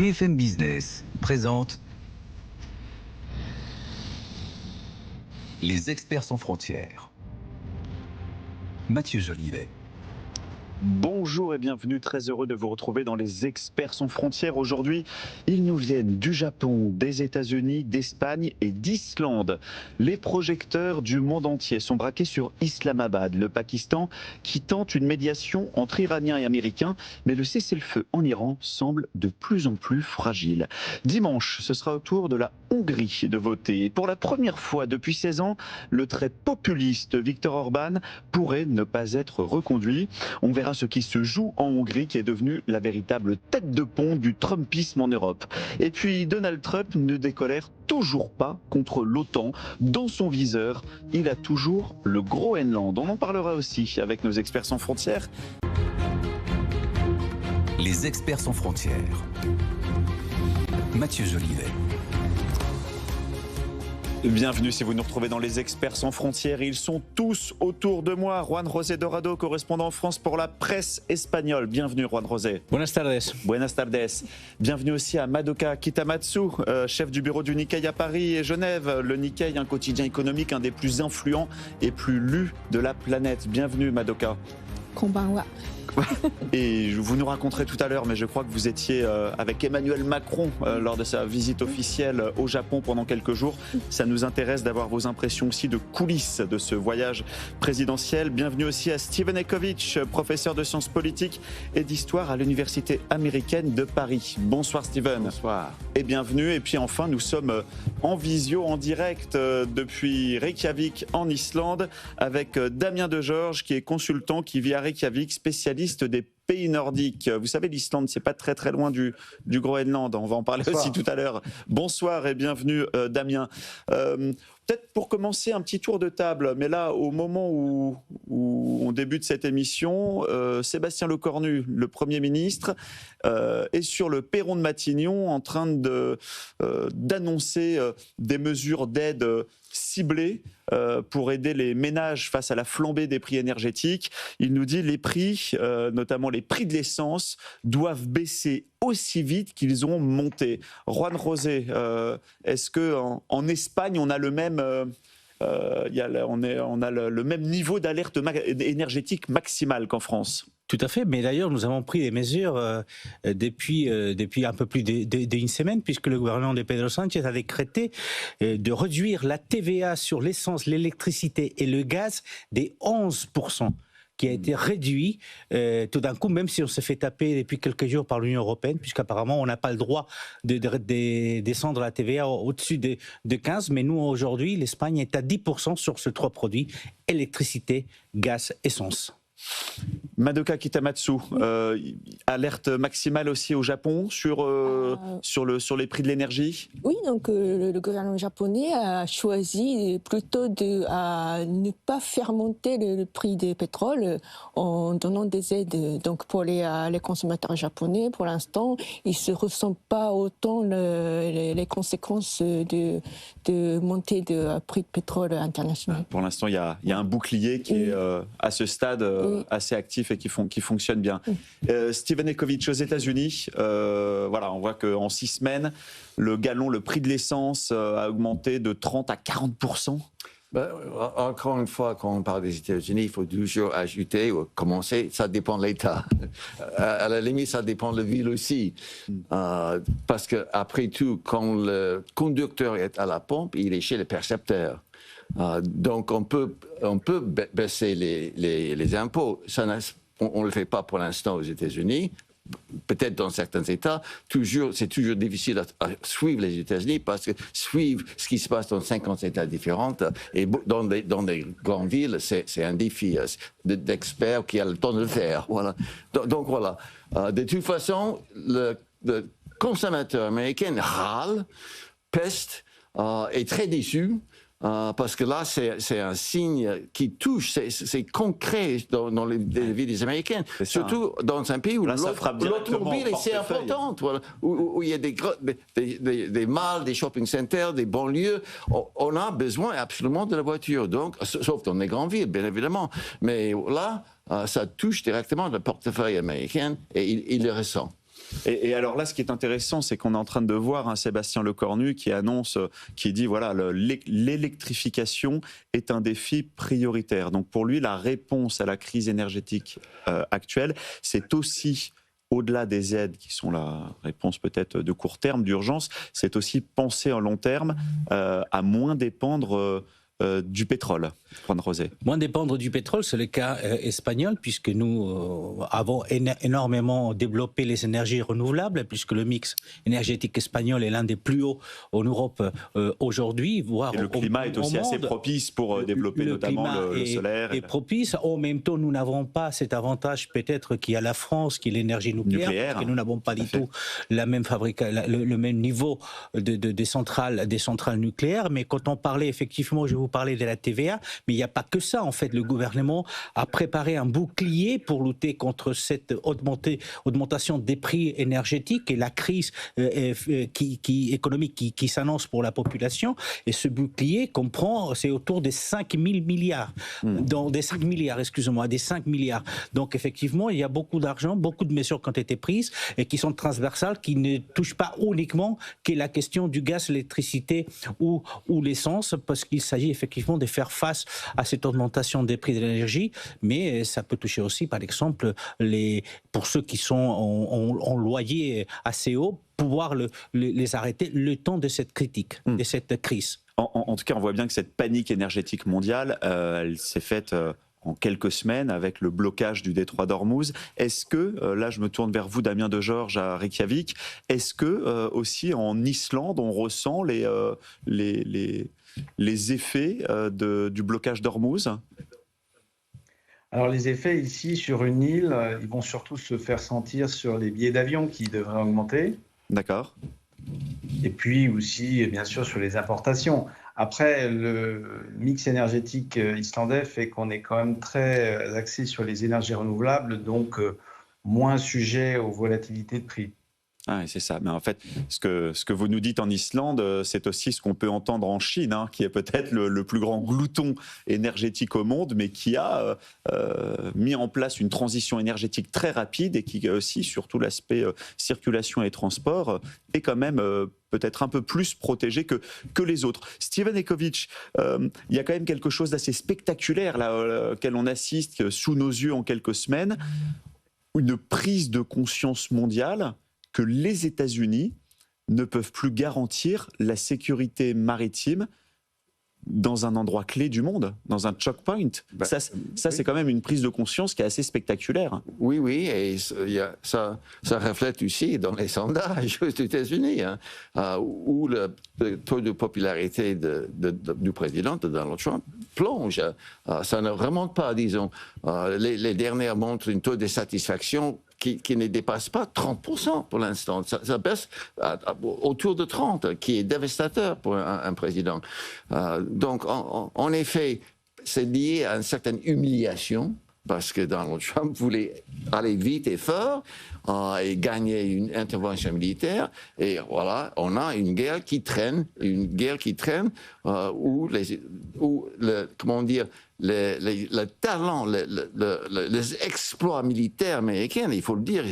BFM Business présente Les experts sans frontières. Mathieu Jolivet. Bonjour et bienvenue, très heureux de vous retrouver dans les experts sans frontières. Aujourd'hui, ils nous viennent du Japon, des États-Unis, d'Espagne et d'Islande. Les projecteurs du monde entier sont braqués sur Islamabad, le Pakistan, qui tente une médiation entre Iraniens et Américains, mais le cessez-le-feu en Iran semble de plus en plus fragile. Dimanche, ce sera au tour de la Hongrie de voter. Et pour la première fois depuis 16 ans, le très populiste Viktor Orban pourrait ne pas être reconduit. On verra ce qui se joue en Hongrie, qui est devenue la véritable tête de pont du Trumpisme en Europe. Et puis Donald Trump ne décolère toujours pas contre l'OTAN. Dans son viseur, il a toujours le Groenland. On en parlera aussi avec nos experts sans frontières. Les experts sans frontières. Mathieu Jolivet. Bienvenue si vous nous retrouvez dans les experts sans frontières. Ils sont tous autour de moi. Juan José Dorado, correspondant en France pour la presse espagnole. Bienvenue Juan José. Buenas tardes. Buenas tardes. Bienvenue aussi à Madoka Kitamatsu, chef du bureau du Nikkei à Paris et Genève. Le Nikkei, un quotidien économique, un des plus influents et plus lus de la planète. Bienvenue Madoka. Konbanwa. Et vous nous raconterez tout à l'heure, mais je crois que vous étiez avec Emmanuel Macron lors de sa visite officielle au Japon pendant quelques jours. Ça nous intéresse d'avoir vos impressions aussi de coulisses de ce voyage présidentiel. Bienvenue aussi à Steven Ekovitch, professeur de sciences politiques et d'histoire à l'Université américaine de Paris. Bonsoir Steven. Bonsoir. Et bienvenue. Et puis enfin, nous sommes en visio, en direct depuis Reykjavik en Islande avec Damien Degeorges qui est consultant, qui vit à Reykjavik, spécialiste des pays nordiques. Vous savez, l'Islande, c'est pas très loin du Groenland. On va en parler aussi tout à l'heure. Bonsoir et bienvenue Damien. Peut-être pour commencer un petit tour de table, mais là, au moment où on débute cette émission, Sébastien Lecornu, le Premier ministre, est sur le perron de Matignon en train d'annoncer des mesures d'aide ciblées pour aider les ménages face à la flambée des prix énergétiques. Il nous dit que les prix, notamment les prix de l'essence, doivent baisser aussi vite qu'ils ont monté. Juan José, est-ce qu'en Espagne, on a le même... on a le même niveau d'alerte énergétique maximale qu'en France? Tout à fait, mais d'ailleurs nous avons pris des mesures depuis un peu plus d'une semaine, puisque le gouvernement de Pedro Sánchez a décrété de réduire la TVA sur l'essence, l'électricité et le gaz des 11%. Qui a été réduit tout d'un coup, même si on se fait taper depuis quelques jours par l'Union européenne, puisqu'apparemment on n'a pas le droit de descendre la TVA au-dessus de 15%, mais nous aujourd'hui, l'Espagne est à 10% sur ces trois produits, électricité, gaz, essence. Madoka Kitamatsu, alerte maximale aussi au Japon sur les prix de l'énergie. Oui, donc le gouvernement japonais a choisi plutôt de ne pas faire monter le prix du pétrole en donnant des aides. Donc pour les consommateurs japonais, pour l'instant, ils ne se ressentent pas autant les conséquences de montée de prix de pétrole international. Pour l'instant, il y a un bouclier qui est à ce stade assez actif et qui fonctionne bien. Steven Ekovitch, aux États-Unis, voilà, on voit qu'en 6 semaines, le prix de l'essence a augmenté de 30 à 40%. Encore une fois, quand on parle des États-Unis, il faut toujours ajouter ou commencer, ça dépend de l'État. À la limite, ça dépend de la ville aussi. Parce qu'après tout, quand le conducteur est à la pompe, il est chez le percepteur. Donc on peut baisser les impôts. On ne le fait pas pour l'instant aux États-Unis. Peut-être dans certains États, c'est toujours difficile à suivre les États-Unis parce que suivre ce qui se passe dans 50 États différents et dans des grandes villes, c'est un défi d'experts qui a le temps de le faire. Voilà. Donc voilà. De toute façon, le consommateur américain râle, peste, est très déçu. Parce que là, c'est un signe qui touche, c'est concret dans les vies des Américains. Surtout dans un pays où l'automobile est assez importante, voilà, où il y a des malls, des shopping centers, des banlieues. On a besoin absolument de la voiture, donc, sauf dans les grandes villes, bien évidemment. Mais là, ça touche directement le portefeuille américain et il le ressent. Et alors là, ce qui est intéressant, c'est qu'on est en train de voir Sébastien Lecornu qui annonce, qui dit voilà, l'électrification est un défi prioritaire. Donc pour lui, la réponse à la crise énergétique actuelle, c'est aussi, au-delà des aides qui sont la réponse peut-être de court terme, d'urgence, c'est aussi penser en long terme à moins dépendre du pétrole. Juan José. Moins dépendre du pétrole, c'est le cas espagnol, puisque nous avons énormément développé les énergies renouvelables, puisque le mix énergétique espagnol est l'un des plus hauts en Europe aujourd'hui, voire et le climat est aussi assez propice pour développer notamment le solaire. Et propice. En même temps, nous n'avons pas cet avantage peut-être qu'il y a la France, qui est l'énergie nucléaire, parce que nous n'avons pas du tout la même le même niveau des centrales nucléaires. Mais quand on parlait effectivement, je vous parlais de la TVA, mais il n'y a pas que ça. En fait, le gouvernement a préparé un bouclier pour lutter contre cette augmentation des prix énergétiques et la crise économique qui s'annonce pour la population. Et ce bouclier comprend, c'est autour des 5 000 milliards. Des 5 milliards, excusez-moi, des 5 milliards. Donc, effectivement, il y a beaucoup d'argent, beaucoup de mesures qui ont été prises et qui sont transversales, qui ne touchent pas uniquement que la question du gaz, l'électricité ou l'essence, parce qu'il s'agit effectivement de faire face à cette augmentation des prix de l'énergie, mais ça peut toucher aussi, par exemple, pour ceux qui sont en loyer assez haut, pouvoir les arrêter le temps de cette critique, de cette crise. En tout cas, on voit bien que cette panique énergétique mondiale, elle s'est faite en quelques semaines avec le blocage du détroit d'Ormuz. Est-ce que, là je me tourne vers vous Damien Degeorges à Reykjavik, est-ce que aussi en Islande on ressent les effets du blocage d'Ormuz? Alors les effets ici sur une île, ils vont surtout se faire sentir sur les billets d'avion qui devraient augmenter. D'accord. Et puis aussi, bien sûr, sur les importations. Après, le mix énergétique islandais fait qu'on est quand même très axé sur les énergies renouvelables, donc moins sujet aux volatilités de prix. Ah, c'est ça. Mais en fait, ce que vous nous dites en Islande, c'est aussi ce qu'on peut entendre en Chine, hein, qui est peut-être le plus grand glouton énergétique au monde, mais qui a mis en place une transition énergétique très rapide et qui aussi, surtout l'aspect circulation et transport, est quand même peut-être un peu plus protégé que les autres. Steven Ecovitch, il y a quand même quelque chose d'assez spectaculaire là, auquel on assiste sous nos yeux en quelques semaines, une prise de conscience mondiale que les États-Unis ne peuvent plus garantir la sécurité maritime dans un endroit clé du monde, dans un choke point. Ça, c'est quand même une prise de conscience qui est assez spectaculaire. Oui, et ça reflète aussi dans les sondages aux États-Unis, hein, où le taux de popularité du président, de Donald Trump, plonge. Ça ne remonte pas, disons. Les dernières montrent un taux de satisfaction qui ne dépasse pas 30% pour l'instant. Ça baisse autour de 30%, qui est dévastateur pour un président. Donc, en effet, c'est lié à une certaine humiliation, parce que Donald Trump voulait aller vite et fort et gagner une intervention militaire. Et voilà, on a une guerre qui traîne, où comment dire, le talent, les exploits militaires américains, il faut le dire,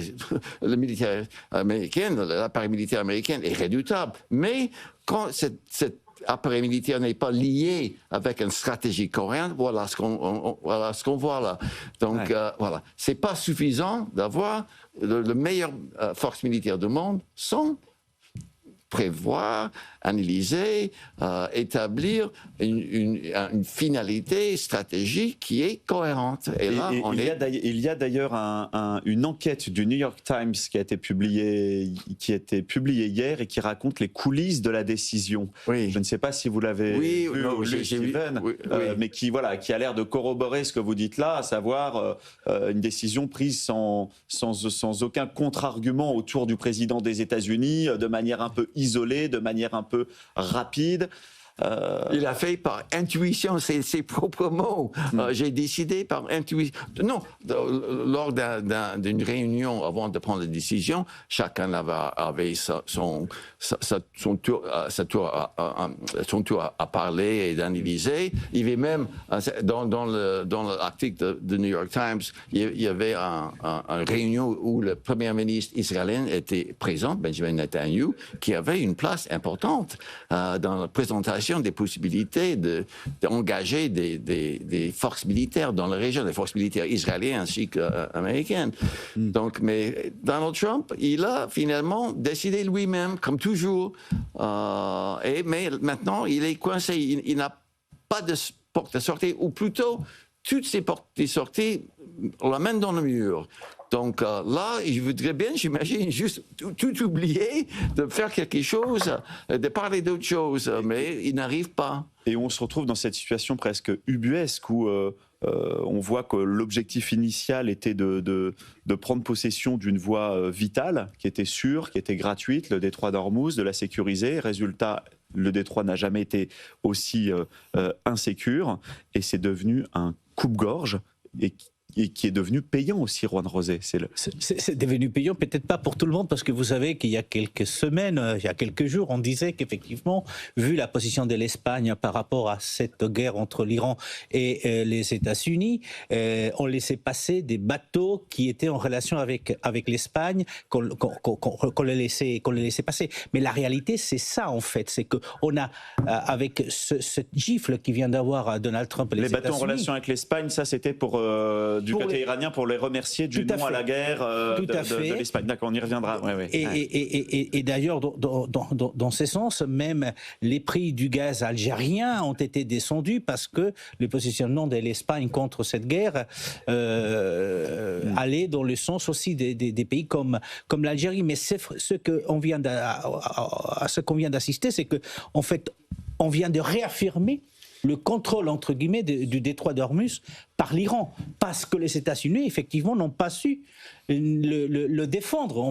le militaire américain, l'appareil militaire américain est redoutable. Mais quand cet appareil militaire n'est pas lié avec une stratégie cohérente, voilà ce qu'on voit là. Donc voilà, c'est pas suffisant d'avoir le meilleur force militaire du monde sans prévoir, analyser, établir une finalité stratégique qui est cohérente. Et là, il y a d'ailleurs une enquête du New York Times qui a été publiée hier et qui raconte les coulisses de la décision. Oui. Je ne sais pas si vous l'avez vu, Steven, mais qui a l'air de corroborer ce que vous dites là, à savoir une décision prise sans aucun contre-argument autour du président des États-Unis, de manière un peu isolée, de manière un peu rapide. Il a fait par intuition, c'est ses propres mots. J'ai décidé par intuition. Non, lors d'une réunion avant de prendre la décision, chacun avait son tour à parler et d'analyser. Il y avait même, dans l'article de New York Times, il y avait une réunion où le premier ministre israélien était présent, Benjamin Netanyahu, qui avait une place importante dans la présentation des possibilités d'engager des forces militaires dans la région, des forces militaires israéliennes ainsi qu'américaines. Donc, mais Donald Trump, il a finalement décidé lui-même, comme toujours, mais maintenant, il est coincé. Il n'a pas de porte de sortie, ou plutôt, toutes ces portes de sortie, on l'amène dans le mur. Donc là, je voudrais bien, j'imagine, juste tout oublier, de faire quelque chose, de parler d'autre chose, mais il n'arrive pas. Et on se retrouve dans cette situation presque ubuesque où on voit que l'objectif initial était de prendre possession d'une voie vitale, qui était sûre, qui était gratuite, le détroit d'Ormuz, de la sécuriser. Résultat, le détroit n'a jamais été aussi insécure, et c'est devenu un coupe-gorge, et qui est devenu payant aussi, Juan Rosé. C'est devenu payant, peut-être pas pour tout le monde, parce que vous savez qu'il y a quelques semaines, il y a quelques jours, on disait qu'effectivement, vu la position de l'Espagne par rapport à cette guerre entre l'Iran et les États-Unis, on laissait passer des bateaux qui étaient en relation avec l'Espagne, qu'on les laissait passer. Mais la réalité, c'est ça en fait, c'est qu'on a, avec cette gifle qui vient d'avoir Donald Trump et les États-Unis... Les bateaux en relation avec l'Espagne, ça c'était pour... du côté iranien, pour les remercier du non à la guerre de l'Espagne. D'accord, on y reviendra. Ouais. Et d'ailleurs, dans ce sens, même les prix du gaz algérien ont été descendus parce que le positionnement de l'Espagne contre cette guerre allait dans le sens aussi des pays comme l'Algérie. Mais ce qu'on vient d'assister, c'est qu'en fait, on vient de réaffirmer le contrôle, entre guillemets, du détroit d'Ormuz par l'Iran, parce que les États-Unis, effectivement, n'ont pas su le défendre, on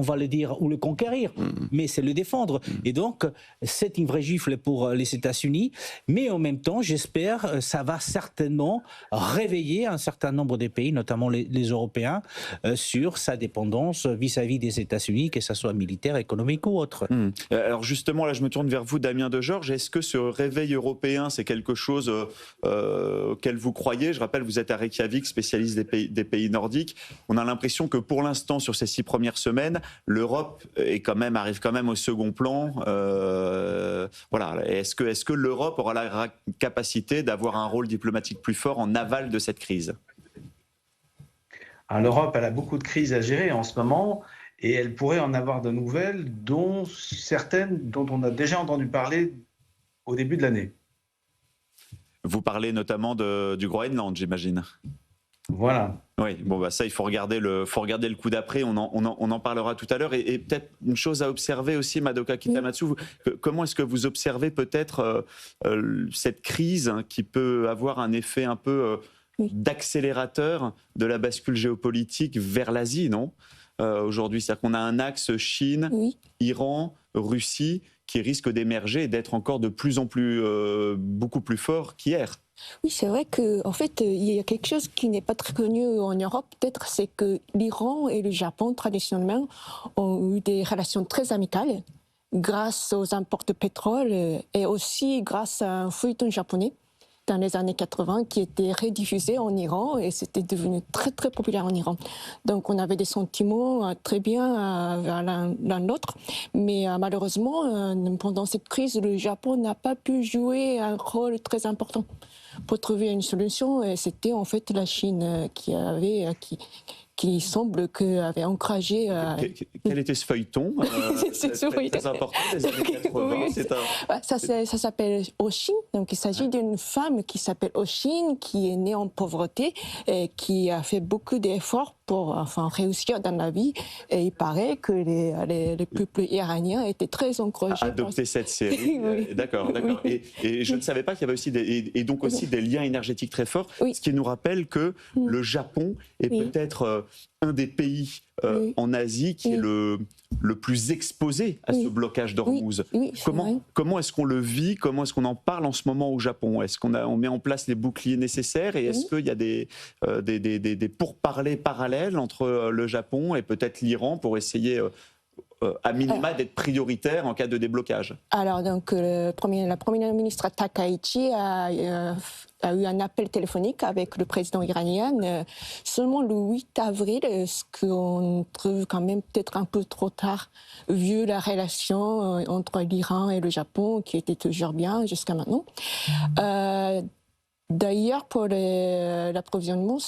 va le dire, ou le conquérir, mais c'est le défendre. Et donc, c'est une vraie gifle pour les États-Unis, mais en même temps, j'espère, ça va certainement réveiller un certain nombre de pays, notamment les Européens, sur sa dépendance vis-à-vis des États-Unis, que ce soit militaire, économique ou autre. Alors justement, là, je me tourne vers vous, Damien Degeorges. Est-ce que ce réveil européen, c'est quelque chose auquel vous croyez? Je rappelle, vous êtes à Reykjavik, spécialiste des pays nordiques. On a l'impression que pour l'instant, sur ces 6 premières semaines, l'Europe arrive quand même au second plan. Voilà. Est-ce que l'Europe aura la capacité d'avoir un rôle diplomatique plus fort en aval de cette crise? L'Europe, elle a beaucoup de crises à gérer en ce moment, et elle pourrait en avoir de nouvelles, dont certaines dont on a déjà entendu parler au début de l'année. Vous parlez notamment du Groenland, j'imagine. Voilà. Oui, bon, bah ça, il faut regarder le coup d'après, on en parlera tout à l'heure. Et peut-être une chose à observer aussi, Madoka Kitamatsu, comment est-ce que vous observez peut-être cette crise qui peut avoir un effet un peu d'accélérateur de la bascule géopolitique vers l'Asie, non aujourd'hui, c'est-à-dire qu'on a un axe Chine, Iran, Russie, qui risque d'émerger et d'être encore de plus en plus, beaucoup plus fort qu'hier. Oui, c'est vrai qu'en fait, il y a quelque chose qui n'est pas très connu en Europe, peut-être, c'est que l'Iran et le Japon, traditionnellement, ont eu des relations très amicales grâce aux imports de pétrole et aussi grâce à un feuilleton japonais dans les années 80 qui était rediffusé en Iran et c'était devenu très très populaire en Iran. Donc on avait des sentiments très bien vers l'un l'autre, mais malheureusement pendant cette crise le Japon n'a pas pu jouer un rôle très important pour trouver une solution et c'était en fait la Chine qui semble avait encouragé... Quel était ce feuilleton C'est très important des années 80. Oui. Ça s'appelle Oshin. Donc il s'agit d'une femme qui s'appelle Oshin, qui est née en pauvreté et qui a fait beaucoup d'efforts pour réussir dans la vie. Et il paraît que les peuples iraniens étaient très encouragés. Adopter cette série. D'accord. Oui. Et je ne savais pas qu'il y avait aussi des liens énergétiques très forts. Ce qui nous rappelle que le Japon est peut-être un des pays Oui. en Asie qui est le plus exposé à ce blocage d'Ormuz. Oui, Comment est-ce qu'on le vit? Comment est-ce qu'on en parle en ce moment au Japon? Est-ce qu'on met en place les boucliers nécessaires? Et est-ce qu'il y a des pourparlers parallèles entre le Japon et peut-être l'Iran pour essayer à minima d'être prioritaire en cas de déblocage? Alors, donc, la première ministre Takaichi a eu un appel téléphonique avec le président iranien seulement le 8 avril, ce qu'on trouve quand même peut-être un peu trop tard, vu la relation entre l'Iran et le Japon, qui était toujours bien jusqu'à maintenant. D'ailleurs, pour l'approvisionnement,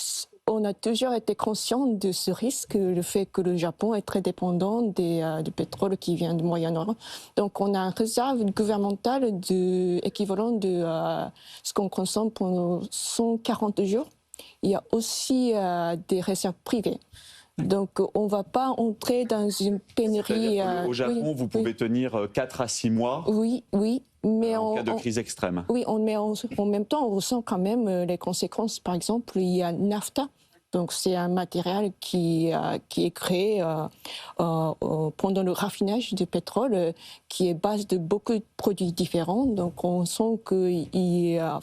on a toujours été conscient de ce risque, le fait que le Japon est très dépendant du pétrole qui vient du Moyen-Orient. Donc, on a une réserve gouvernementale équivalent de ce qu'on consomme pendant 140 jours. Il y a aussi des réserves privées. Donc, on ne va pas entrer dans une pénurie. Au Japon, vous pouvez tenir 4 à 6 mois. Oui. Mais en cas de crise extrême. Oui, mais en même temps, on ressent quand même les conséquences. Par exemple, il y a NAFTA. Donc, c'est un matériel qui est créé pendant le raffinage du pétrole, qui est base de beaucoup de produits différents. Donc, on sent qu'il y a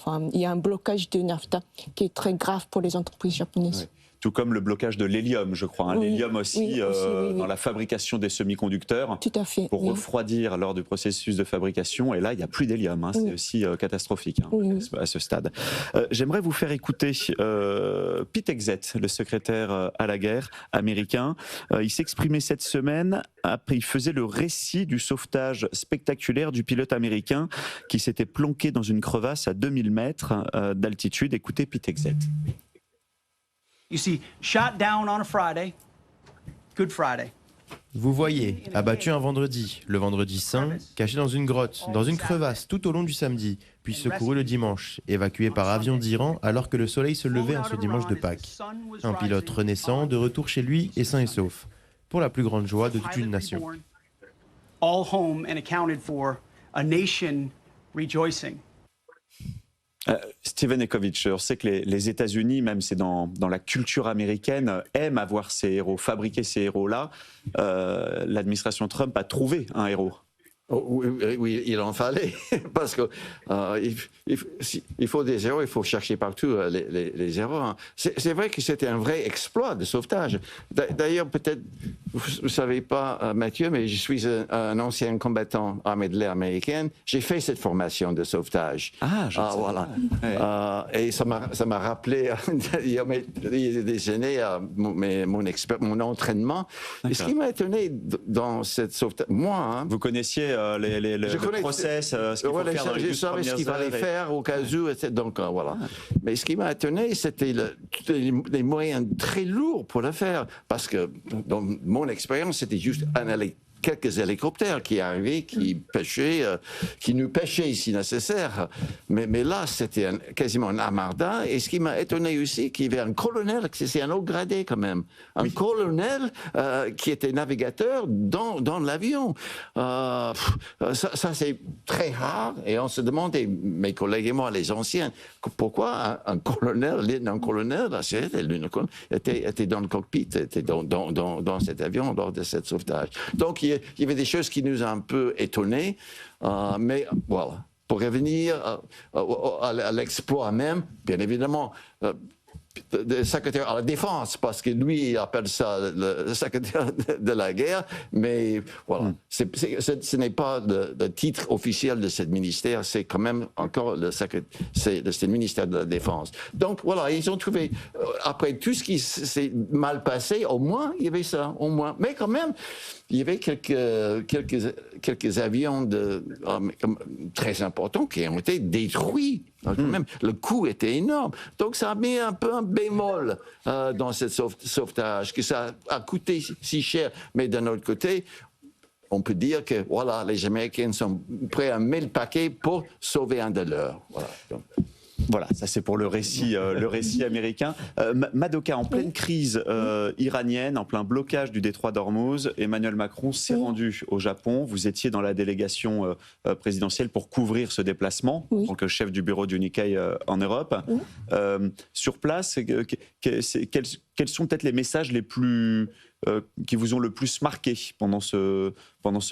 un blocage de NAFTA qui est très grave pour les entreprises japonaises. Oui. Tout comme le blocage de l'hélium, je crois. L'hélium aussi, dans la fabrication des semi-conducteurs. Tout à fait. Pour refroidir lors du processus de fabrication. Et là, il n'y a plus d'hélium. C'est aussi catastrophique à ce stade. J'aimerais vous faire écouter Pete Hegseth, le secrétaire à la guerre américain. Il s'exprimait cette semaine. Après, il faisait le récit du sauvetage spectaculaire du pilote américain qui s'était planqué dans une crevasse à 2000 mètres d'altitude. Écoutez Pete Hegseth. You see, shot down on a Friday, Good Friday. Vous voyez, abattu un vendredi, le vendredi saint, caché dans une grotte, dans une crevasse tout au long du samedi, puis secouru le dimanche, évacué par avion d'Iran alors que le soleil se levait en ce dimanche de Pâques. Un pilote renaissant, de retour chez lui et sain et sauf, pour la plus grande joie de toute une nation. All home and accounted for, a nation rejoicing. Steven Ekovitch, on sait que les États-Unis, même c'est dans la culture américaine, aiment avoir ces héros, fabriquer ces héros-là. L'administration Trump a trouvé un héros. Oh, oui, il en fallait, parce que il faut des héros, il faut chercher partout les héros. Hein. C'est vrai que c'était un vrai exploit de sauvetage. D'ailleurs, peut-être, vous ne savez pas, Mathieu, mais je suis un ancien combattant armée de l'air américaine. J'ai fait cette formation de sauvetage. Voilà. Et ça m'a rappelé, il y a des années, mon entraînement. Et ce qui m'a étonné dans cette sauvetage, moi... Vous connaissiez le process, ce qu'il faut faire dans les 12 premières heures. Je savais ce qu'il fallait faire au cas où, etc. Donc voilà. Mais ce qui m'a étonné, c'était les moyens très lourds pour le faire. Parce que dans mon expérience, c'était juste quelques hélicoptères qui arrivaient, qui nous pêchaient si nécessaire. Mais là, c'était quasiment un armada. Et ce qui m'a étonné aussi, qu'il y avait un colonel, c'est un haut gradé quand même, un colonel qui était navigateur dans l'avion. Ça c'est très rare. Et on se demandait, mes collègues et moi, les anciens, pourquoi un colonel, était dans le cockpit, était dans cet avion lors de ce sauvetage. Donc, il y avait des choses qui nous ont un peu étonnés, mais voilà. Pour revenir à l'exploit même, bien évidemment, le secrétaire à la défense, parce que lui, il appelle ça le secrétaire de la guerre, mais voilà, ce n'est pas le titre officiel de ce ministère, c'est quand même encore c'est le ministère de la Défense. Donc voilà, ils ont trouvé, après tout ce qui s'est mal passé, au moins, il y avait ça, au moins. Mais quand même, il y avait quelques avions très importants qui ont été détruits. Quand même, le coût était énorme. Donc ça a mis un peu un bémol dans ce sauvetage, que ça a coûté si cher. Mais d'un autre côté, on peut dire que voilà, les Américains sont prêts à mettre le paquet pour sauver un de leurs. Voilà. Donc. Voilà, ça c'est pour le récit américain. Madoka, en pleine crise iranienne, en plein blocage du détroit d'Ormuz, Emmanuel Macron s'est rendu au Japon. Vous étiez dans la délégation présidentielle pour couvrir ce déplacement, en tant que chef du bureau du Nikkei en Europe. Sur place, quels sont peut-être les messages les plus qui vous ont le plus marqué pendant ce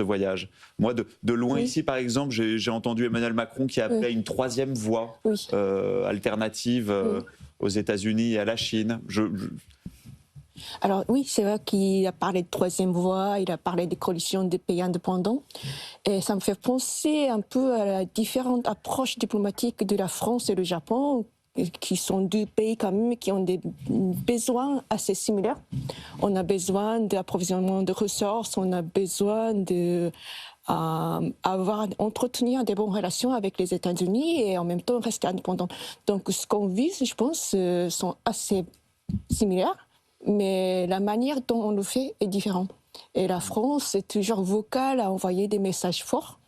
voyage? Moi, de loin ici, par exemple, j'ai entendu Emmanuel Macron qui appelait à une troisième voie alternative aux États-Unis et à la Chine. Alors oui, c'est vrai qu'il a parlé de troisième voie, il a parlé des coalitions des pays indépendants. Et ça me fait penser un peu à la différente approche diplomatique de la France et le Japon, qui sont deux pays quand même qui ont des besoins assez similaires. On a besoin d'approvisionnement de ressources, on a besoin de entretenir des bonnes relations avec les États-Unis et en même temps rester indépendant. Donc ce qu'on vise, je pense, sont assez similaires. Mais la manière dont on le fait est différente. Et la France est toujours vocale à envoyer des messages forts,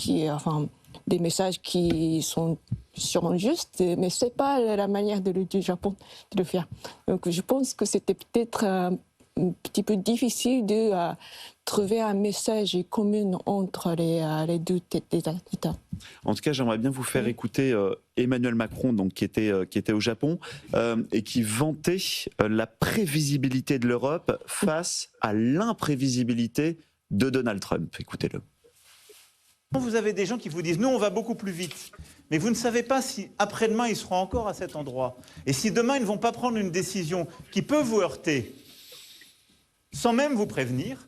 des messages qui sont sûrement justes, mais ce n'est pas la manière du Japon de le faire. Donc je pense que c'était peut-être un petit peu difficile de trouver un message commun entre les deux États. En tout cas, j'aimerais bien vous faire écouter Emmanuel Macron, donc, qui était au Japon, et qui vantait la prévisibilité de l'Europe face à l'imprévisibilité de Donald Trump. Écoutez-le. Vous avez des gens qui vous disent « nous, on va beaucoup plus vite ». Mais vous ne savez pas si après-demain, ils seront encore à cet endroit. Et si demain, ils ne vont pas prendre une décision qui peut vous heurter, sans même vous prévenir,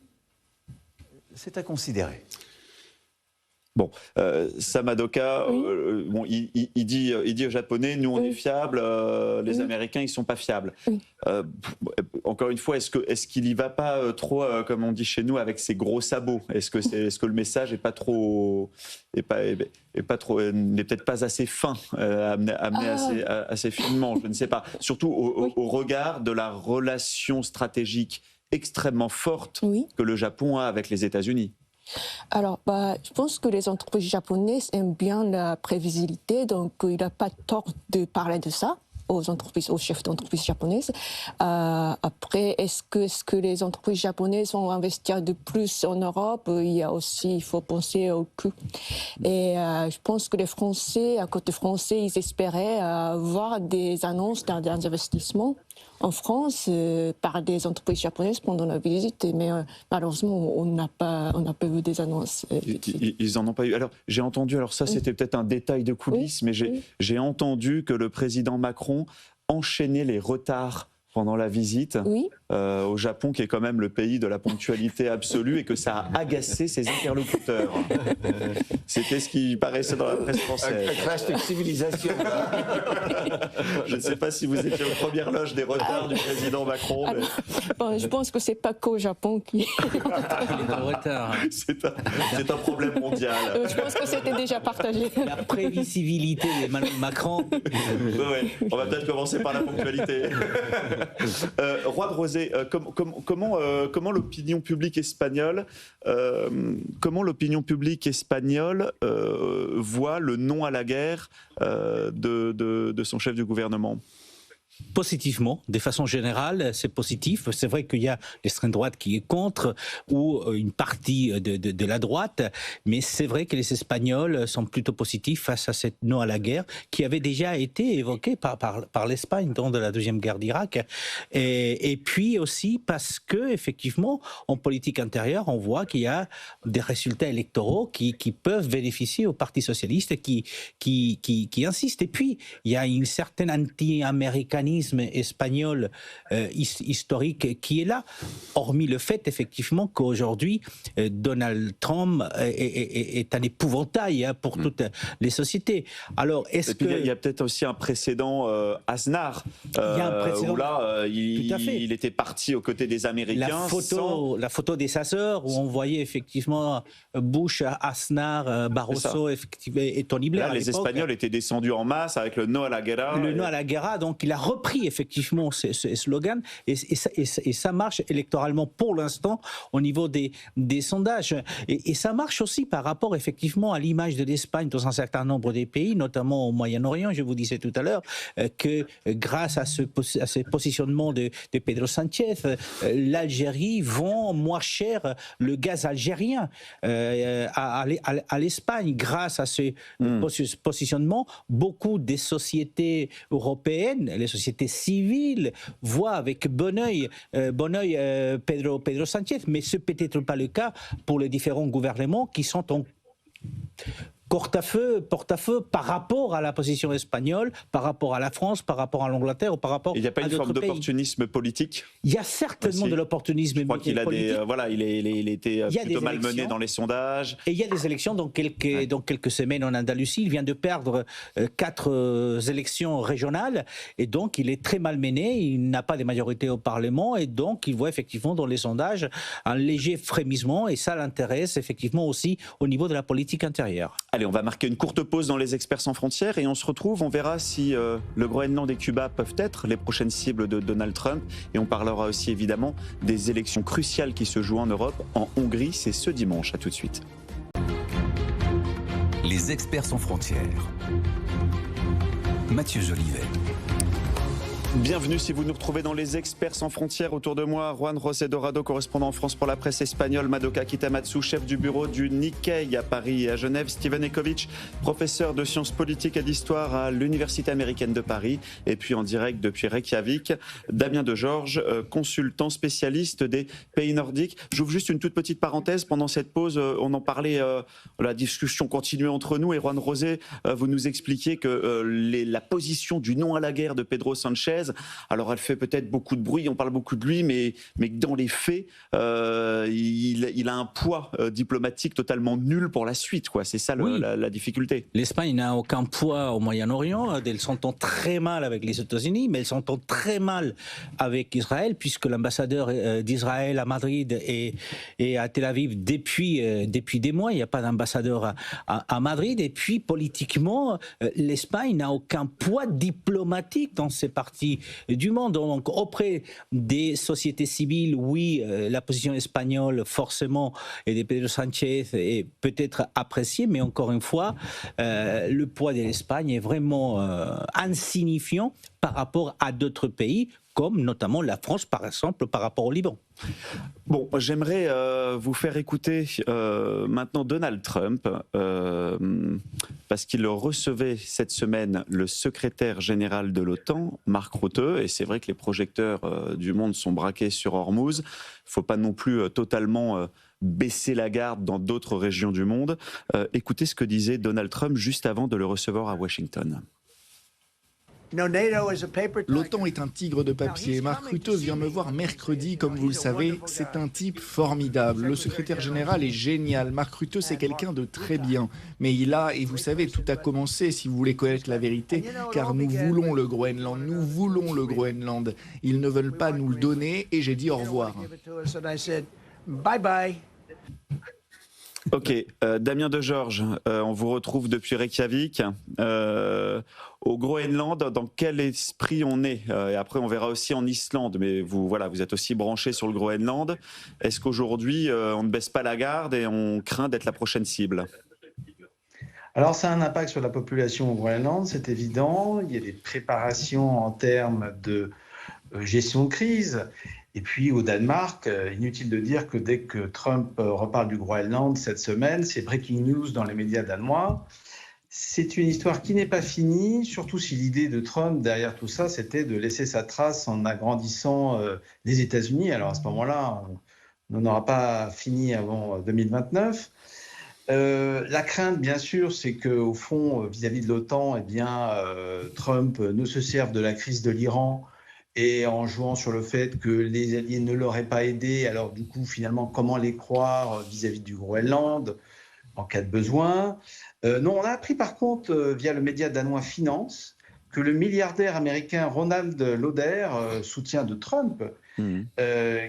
c'est à considérer. Bon, Samadoka, il dit aux Japonais, nous on est fiables, les Américains ils sont pas fiables. Encore une fois, est-ce qu'il y va pas trop, comme on dit chez nous, avec ses gros sabots? Est-ce que le message est pas trop, n'est peut-être pas assez fin, amené assez finement? Je ne sais pas. Surtout au regard de la relation stratégique extrêmement forte que le Japon a avec les États-Unis. Alors, je pense que les entreprises japonaises aiment bien la prévisibilité, donc il n'a pas tort de parler de ça aux chefs d'entreprises japonaises. Après, est-ce que les entreprises japonaises vont investir de plus en Europe? Il faut penser au coût. Et je pense que les Français, à côté français, ils espéraient voir des annonces d'investissement en France par des entreprises japonaises pendant la visite, mais malheureusement on n'a pas vu des annonces. Ils n'en ont pas eu. Alors j'ai entendu, ça c'était peut-être un détail de coulisses, mais j'ai entendu que le président Macron enchaînait les retards pendant la visite au Japon, qui est quand même le pays de la ponctualité absolue, et que ça a agacé ses interlocuteurs. C'était ce qui paraissait dans la presse française. Un clash de civilisation. Je ne sais pas si vous étiez aux premières loges des retards du président Macron. Mais... je pense que c'est pas qu'au Japon qui est en retard. C'est un problème mondial. Je pense que c'était déjà partagé. La prévisibilité d'Emmanuel Macron. On va peut-être commencer par la ponctualité. Roi de Rosé, comment l'opinion publique espagnole, voit le non à la guerre de son chef du gouvernement? Positivement, de façon générale, c'est positif. C'est vrai qu'il y a l'extrême droite qui est contre ou une partie de la droite, mais c'est vrai que les Espagnols sont plutôt positifs face à cette non à la guerre qui avait déjà été évoquée par l'Espagne dans la deuxième guerre d'Irak. Et puis aussi parce que effectivement, en politique intérieure, on voit qu'il y a des résultats électoraux qui peuvent bénéficier au Parti socialiste qui insiste. Et puis il y a une certaine anti-américanisme espagnol historique qui est là, hormis le fait effectivement qu'aujourd'hui Donald Trump est un épouvantail pour toutes les sociétés. Alors il y a peut-être aussi un précédent Aznar, où là il était parti aux côtés des Américains. La photo des chasseurs où on voyait effectivement Bush, Aznar, Barroso et Tony Blair. Là, les Espagnols étaient descendus en masse avec le no à la guerra. Le no à la guerra, donc il a repris effectivement ce slogan et ça marche électoralement pour l'instant au niveau des sondages. Et ça marche aussi par rapport effectivement à l'image de l'Espagne dans un certain nombre des pays, notamment au Moyen-Orient. Je vous disais tout à l'heure que grâce à ce positionnement de Pedro Sánchez, l'Algérie vend moins cher le gaz algérien à l'Espagne. Grâce à ce positionnement, beaucoup des sociétés européennes, les sociétés société civile voit avec bon œil Pedro Sánchez, mais ce peut-être pas le cas pour les différents gouvernements qui sont en porte-à-feu par rapport à la position espagnole, par rapport à la France, par rapport à l'Angleterre ou par rapport à d'autres pays. Il n'y a pas une forme d'opportunisme politique? Il y a certainement de l'opportunisme politique. Je crois qu'il a il était plutôt malmené dans les sondages. Et il y a des élections dans quelques semaines en Andalousie. Il vient de perdre 4 élections régionales et donc il est très malmené. Il n'a pas de majorité au Parlement et donc il voit effectivement dans les sondages un léger frémissement et ça l'intéresse effectivement aussi au niveau de la politique intérieure. Allez, on va marquer une courte pause dans les Experts sans frontières et on se retrouve, on verra si le Groenland et Cuba peuvent être les prochaines cibles de Donald Trump et on parlera aussi évidemment des élections cruciales qui se jouent en Europe, en Hongrie, c'est ce dimanche. À tout de suite. Les Experts sans frontières. Mathieu Jolivet. Bienvenue si vous nous retrouvez dans les Experts sans frontières. Autour de moi, Juan José Dorado, correspondant en France pour la presse espagnole, Madoka Kitamatsu, chef du bureau du Nikkei à Paris et à Genève, Steven Ekovitch, professeur de sciences politiques et d'histoire à l'Université américaine de Paris, et puis en direct depuis Reykjavik, Damien Degeorges, consultant spécialiste des pays nordiques. J'ouvre juste une toute petite parenthèse. Pendant cette pause, on en parlait, la discussion continuait entre nous et Juan José, vous nous expliquiez que la position du non à la guerre de Pedro Sánchez, alors elle fait peut-être beaucoup de bruit, on parle beaucoup de lui, mais dans les faits, il a un poids diplomatique totalement nul pour la suite, quoi. C'est ça la difficulté. L'Espagne n'a aucun poids au Moyen-Orient. Elle s'entend très mal avec les États-Unis, mais elle s'entend très mal avec Israël, puisque l'ambassadeur d'Israël à Madrid et à Tel Aviv depuis des mois. Il n'y a pas d'ambassadeur à Madrid. Et puis politiquement, l'Espagne n'a aucun poids diplomatique dans ces parties du monde. Donc auprès des sociétés civiles, oui, la position espagnole forcément et de Pedro Sánchez est peut-être appréciée, mais encore une fois, le poids de l'Espagne est vraiment insignifiant par rapport à d'autres pays, comme notamment la France, par exemple, par rapport au Liban. Bon, j'aimerais vous faire écouter maintenant Donald Trump, parce qu'il recevait cette semaine le secrétaire général de l'OTAN, Mark Rutte, et c'est vrai que les projecteurs du monde sont braqués sur Hormuz. Il ne faut pas non plus totalement baisser la garde dans d'autres régions du monde. Écoutez ce que disait Donald Trump juste avant de le recevoir à Washington. L'OTAN est un tigre de papier. Mark Rutte vient me voir mercredi, comme vous le savez. C'est un type formidable. Le secrétaire général est génial. Mark Rutte, c'est quelqu'un de très bien. Mais et vous savez, tout a commencé, si vous voulez connaître la vérité, car nous voulons le Groenland. Nous voulons le Groenland. Ils ne veulent pas nous le donner et j'ai dit au revoir. Bye bye. Ok, Damien Degeorges, on vous retrouve depuis Reykjavik. Au Groenland, dans quel esprit on est? Et après, on verra aussi en Islande, mais vous êtes aussi branché sur le Groenland. Est-ce qu'aujourd'hui, on ne baisse pas la garde et on craint d'être la prochaine cible? Alors, ça a un impact sur la population au Groenland, c'est évident. Il y a des préparations en termes de gestion de crise. Et puis au Danemark, inutile de dire que dès que Trump reparle du Groenland cette semaine, c'est breaking news dans les médias danois. C'est une histoire qui n'est pas finie, surtout si l'idée de Trump derrière tout ça, c'était de laisser sa trace en agrandissant les États-Unis. Alors à ce moment-là, on n'en aura pas fini avant 2029. La crainte, bien sûr, c'est qu'au fond, vis-à-vis de l'OTAN, Trump ne se serve de la crise de l'Iran et en jouant sur le fait que les alliés ne l'auraient pas aidé. Alors du coup, finalement, comment les croire vis-à-vis du Groenland en cas de besoin? Non, on a appris par contre, via le média danois Finance, que le milliardaire américain Ronald Lauder, soutien de Trump,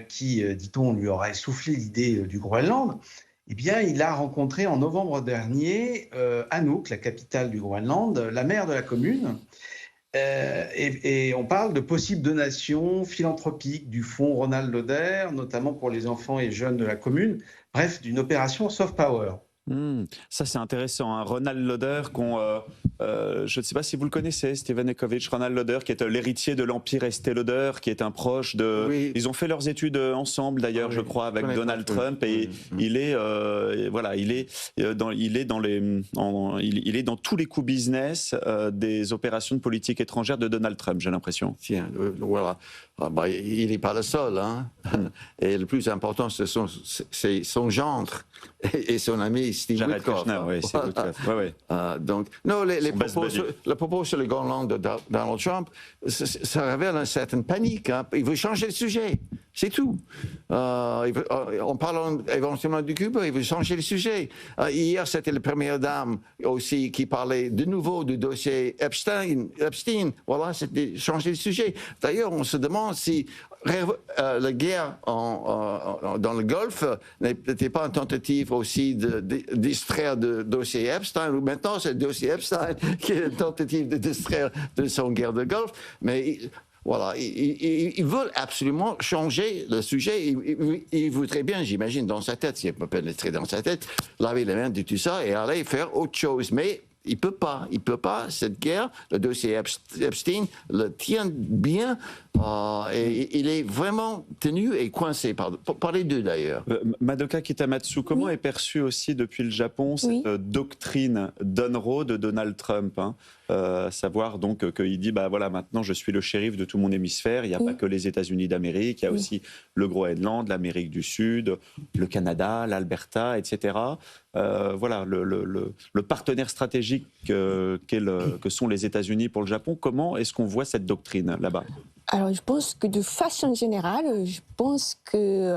qui, dit-on, lui aurait soufflé l'idée du Groenland, eh bien, il a rencontré en novembre dernier Anouk, la capitale du Groenland, la maire de la commune. Et on parle de possibles donations philanthropiques du fonds Ronald Lauder, notamment pour les enfants et jeunes de la commune. Bref, d'une opération soft power. Ça, c'est intéressant. Ronald Lauder, je ne sais pas si vous le connaissez, Steven Ekovitch, Ronald Lauder, qui est l'héritier de l'empire Estée Lauder, qui est un proche de... Oui. Ils ont fait leurs études ensemble, d'ailleurs, je crois, avec Donald Trump, et il est, voilà, il est dans tous les coups business des opérations de politique étrangère de Donald Trump, j'ai l'impression. Tiens, voilà. Ah, bah, il n'est pas le seul, hein. Et le plus important, c'est son gendre et son ami Steve Jared Witkoff. Kushner, oui, c'est Witkoff. Ouais. Donc, non, les propos sur les grands langues de Donald Trump, ça révèle une certaine panique. Hein. Il veut changer le sujet, c'est tout. On parle éventuellement du Cuba, il veut changer le sujet. Hier, c'était la première dame aussi qui parlait de nouveau du dossier Epstein. Voilà, c'était changer le sujet. D'ailleurs, on se demande si la guerre dans le Golfe n'était pas une tentative aussi de distraire le dossier Epstein, ou maintenant c'est le dossier Epstein qui est une tentative de distraire de son guerre de Golfe. Mais voilà, ils veulent absolument changer le sujet. Ils voudraient bien, j'imagine, dans sa tête, s'il peut pénétrer dans sa tête, laver les mains de tout ça et aller faire autre chose. Mais il peut pas. Cette guerre, le dossier Epstein, le tient bien. Et il est vraiment tenu et coincé par les deux d'ailleurs. Madoka Kitamatsu, comment est perçue aussi depuis le Japon cette doctrine Donro de Donald Trump, hein, savoir donc qu'il dit bah voilà, maintenant je suis le shérif de tout mon hémisphère, il n'y a pas que les États-Unis d'Amérique, il y a aussi le Groenland, l'Amérique du Sud, le Canada, l'Alberta, etc. Voilà, le partenaire stratégique que sont les États-Unis pour le Japon. Comment est-ce qu'on voit cette doctrine là-bas ? Alors, je pense que de façon générale, je pense que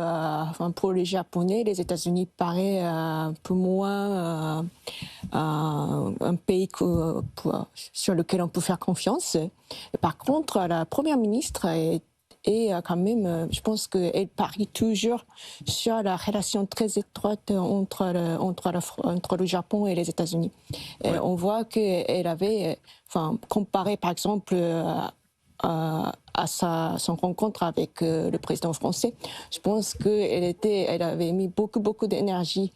pour les Japonais, les États-Unis paraît un peu moins un pays sur lequel on peut faire confiance. Et par contre, la première ministre est quand même, je pense qu'elle parie toujours sur la relation très étroite entre le Japon et les États-Unis. Ouais. On voit qu'elle avait, comparé par exemple à son rencontre avec le président français, je pense qu'elle avait mis beaucoup d'énergie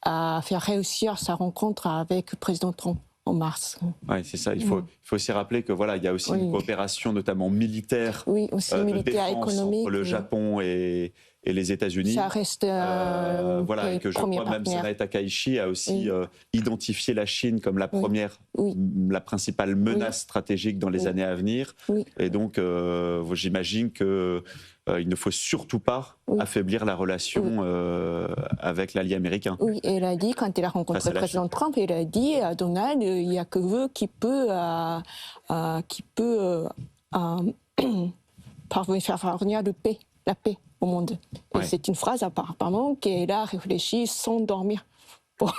à faire réussir sa rencontre avec le président Trump en mars. Oui, c'est ça. Il faut aussi rappeler que voilà, il y a aussi une coopération notamment militaire, militaire, économique, entre le Japon et les États-Unis. Ça reste voilà, et que je crois même Sanae Takaichi a aussi identifié la Chine comme la première, la principale menace stratégique dans les années à venir. Et donc, j'imagine que il ne faut surtout pas affaiblir la relation avec l'allié américain. Oui, elle a dit, quand elle a rencontré le président Trump, elle a dit à Donald, il n'y a que vous qui peut faire parvenir la paix au monde. Et c'est une phrase apparemment qu'elle a réfléchi sans dormir pour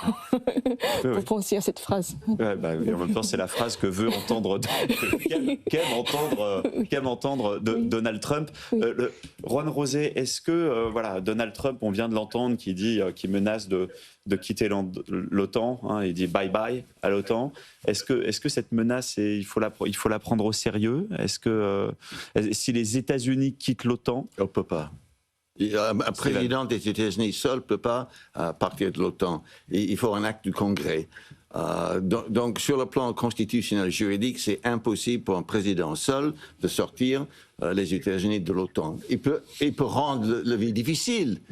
penser à cette phrase. Ouais, en même temps, c'est la phrase que veut entendre, qu'aime entendre Donald Trump. Juan Rosé, est-ce que Donald Trump, on vient de l'entendre, qui menace de quitter l'OTAN, hein, il dit bye bye à l'OTAN. Est-ce que cette menace, il faut la prendre au sérieux ? Est-ce que si les États-Unis quittent l'OTAN, on ne peut pas. Un président des États-Unis seul ne peut pas partir de l'OTAN. Il faut un acte du Congrès. Donc, sur le plan constitutionnel juridique, c'est impossible pour un président seul de sortir les États-Unis de l'OTAN. Il peut rendre la vie difficile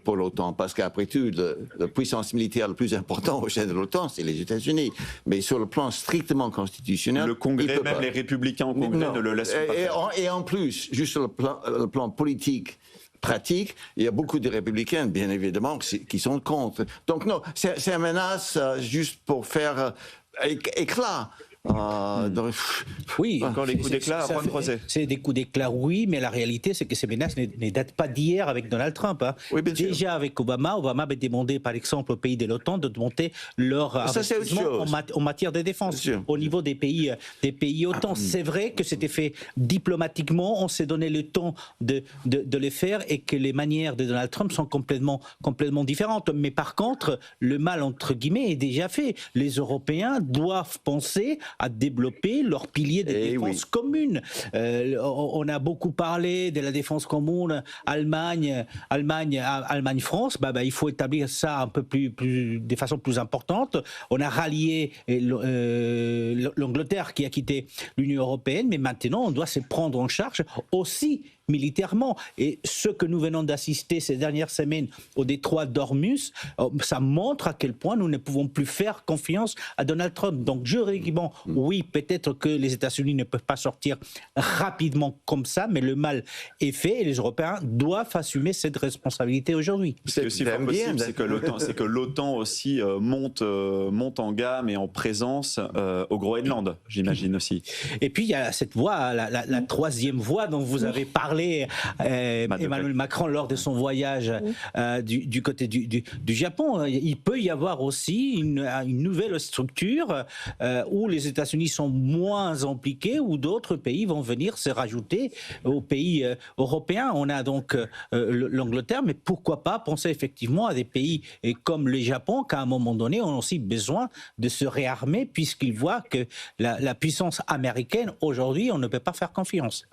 pour l'OTAN, parce qu'après tout, la puissance militaire la plus importante au sein de l'OTAN, c'est les États-Unis. Mais sur le plan strictement constitutionnel, le Congrès, même les républicains au Congrès ne le laissent pas faire. Et en plus, juste sur le plan politique, pratique, il y a beaucoup de républicains, bien évidemment, qui sont contre. Donc non, c'est une menace juste pour faire éclat. Oui, encore les coups d'éclat, Juan Rosé. C'est des coups d'éclat, oui, mais la réalité, c'est que ces menaces ne datent pas d'hier avec Donald Trump. Hein. Oui, déjà avec Obama avait demandé, par exemple, aux pays de l'OTAN de monter leur investissement en matière de défense au niveau des pays OTAN. C'est vrai que c'était fait diplomatiquement, on s'est donné le temps de le faire et que les manières de Donald Trump sont complètement différentes. Mais par contre, le mal, entre guillemets, est déjà fait. Les Européens doivent penser à développer leur pilier de défense commune. On a beaucoup parlé de la défense commune Allemagne-France. Il faut établir ça un peu plus de façon plus importante. On a rallié l'Angleterre qui a quitté l'Union européenne, mais maintenant on doit se prendre en charge aussi militairement. Et ce que nous venons d'assister ces dernières semaines au détroit d'Ormuz, ça montre à quel point nous ne pouvons plus faire confiance à Donald Trump. Donc juridiquement, oui, peut-être que les États-Unis ne peuvent pas sortir rapidement comme ça, mais le mal est fait et les Européens doivent assumer cette responsabilité aujourd'hui. Ce qui est aussi fort possible, c'est que l'OTAN aussi monte en gamme et en présence au Groenland, j'imagine aussi. Et puis il y a cette voie, la troisième voie dont vous avez parlé, Emmanuel Macron lors de son voyage du côté du Japon. Il peut y avoir aussi une nouvelle structure où les États-Unis sont moins impliqués, où d'autres pays vont venir se rajouter aux pays européens. On a donc l'Angleterre, mais pourquoi pas penser effectivement à des pays comme le Japon, qu'à un moment donné ont aussi besoin de se réarmer, puisqu'ils voient que la puissance américaine, aujourd'hui, on ne peut pas faire confiance.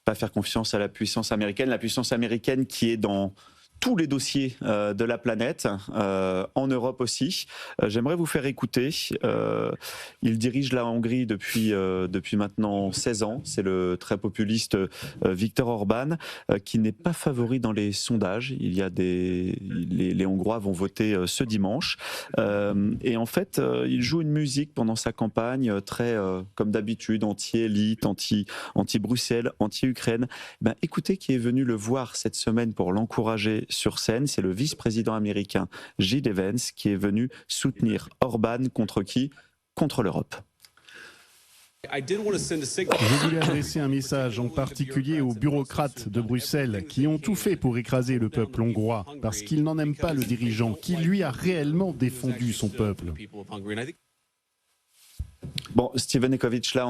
Pas faire confiance à la puissance américaine qui est dans tous les dossiers de la planète, en Europe aussi. J'aimerais vous faire écouter. Il dirige la Hongrie depuis maintenant 16 ans. C'est le très populiste Viktor Orban, qui n'est pas favori dans les sondages. Les Hongrois vont voter ce dimanche. Et en fait, il joue une musique pendant sa campagne très, comme d'habitude, anti-élite, anti-Bruxelles, anti-Ukraine. Écoutez qui est venu le voir cette semaine pour l'encourager sur scène, c'est le vice-président américain J.D. Vance qui est venu soutenir Orban contre qui ? Contre l'Europe. Je voulais adresser un message en particulier aux bureaucrates de Bruxelles qui ont tout fait pour écraser le peuple hongrois parce qu'ils n'en aiment pas le dirigeant qui lui a réellement défendu son peuple. Bon, Steven Ekovitch, là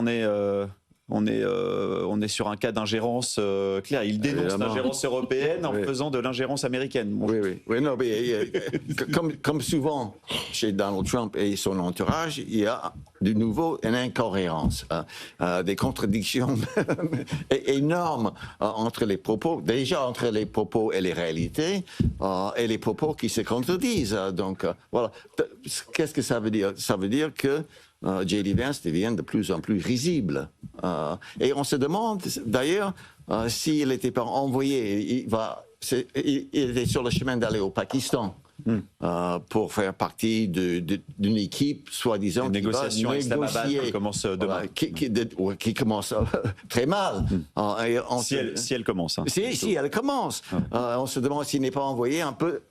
on est sur un cas d'ingérence claire. Il dénonce l'ingérence européenne en faisant de l'ingérence américaine. Oui, non, mais comme souvent chez Donald Trump et son entourage, il y a de nouveau une incohérence, des contradictions énormes entre les propos, déjà entre les propos et les réalités, et les propos qui se contredisent. Donc voilà, qu'est-ce que ça veut dire ? Ça veut dire que J.D. Vance devient de plus en plus risible. Et on se demande d'ailleurs s'il n'était pas envoyé, il était sur le chemin d'aller au Pakistan pour faire partie d'une équipe soi-disant qui va négocier, qui commence demain. Qui commence très mal. Si elle commence. Si elle commence. On se demande s'il n'est pas envoyé un peu